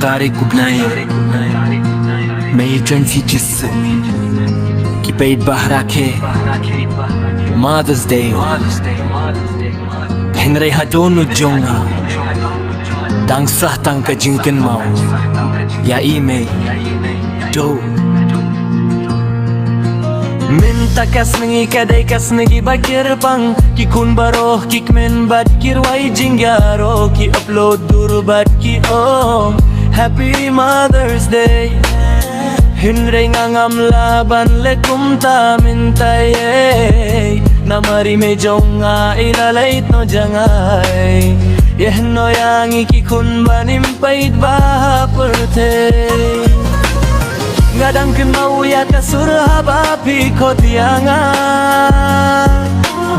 तारीख गुबनाए मैं ये ट्रेंसी जिससे कि पेट बाहर आके Mother's Day Henry hadonu jonga dang sah tang ka jingken mau ya ime do minta kas mengi kadai kas mengi bakir pang ki kun baroh ki men bat kirwai jinggaro ki upload dur bat ki oh Happy Mother's Day Hinray ngam laban le kumta mintaye Namari me jonga ilalait no jangay Yehno yang iki kun banim pait baperte Ngadang kin mauya kasurha bapi kotianga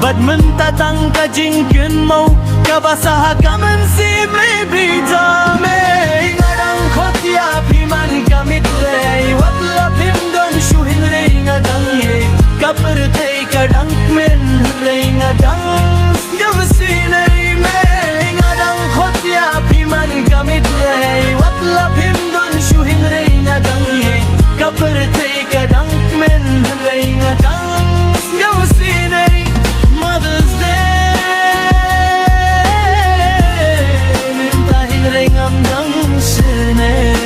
Bad mentatang ka jingkin mau kabasaha kaman si baby dame Ngadang kotia piman kamit lay Watla pimdon shuhin lay ngadang ye Kaperte kadang men lay ngadang Gavasinay me Ngadang kotia piman kamit lay Watla pimdon shuhin lay ngadang ye Kaperte kadang men lay ngadang Gavasinay Mother's Day Mintahin ringam ng sinay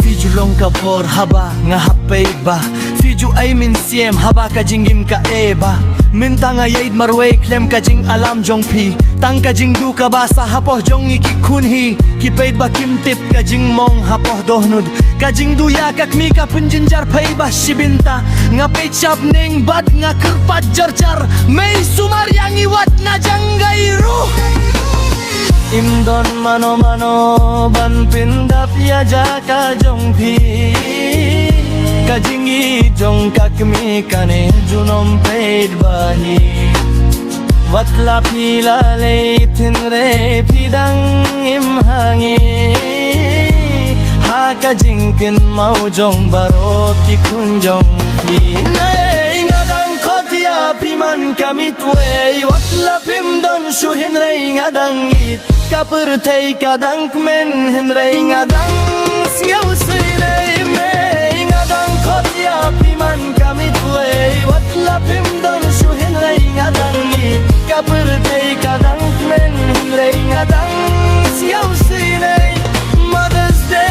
Fiju long kapor haba nga hapay ba Fiju ay min siem haba ka jingim ka eba Minta nga yaid marway klem ka jing alam jong pi Tang ka jing du ka ba sa hapoh jong ikikunhi Kipaid ba kimtip ka jing mong hapoh dohnud Ka jing du ya kak mi ka punjinjar pay ba shibinta Nga pay chap ning bad nga kerpat jar May sumar yang iwat na janggayru Imdon mano ban pindap ya jaka jong pi Kajingi jong kakmi kane junom paid bahi Watla pila leitin re pidang imhangi Ha kajingkin mau jong baro ki kunjong pi Nay ngadang kotia piman kamit wey Watla pimdon shuhin rey ngadang it Kapertay kadang men henrey ngadang Singaw silay me Ngadang kotia piman kamit wey Watla pimdon shuhin rey ngadang it Kapertay kadang men henrey ngadang Singaw silay Mother's Day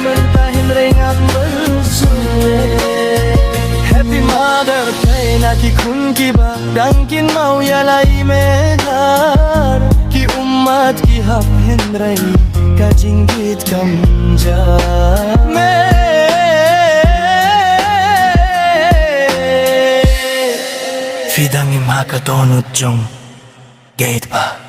Mentahin rey ngadang Happy Mother Day Nati kun kiba Dangkin mau yalay mehar Ki umat ki hap henray Kajinggit kamja Me Fidang imha ka donut jong Gate pa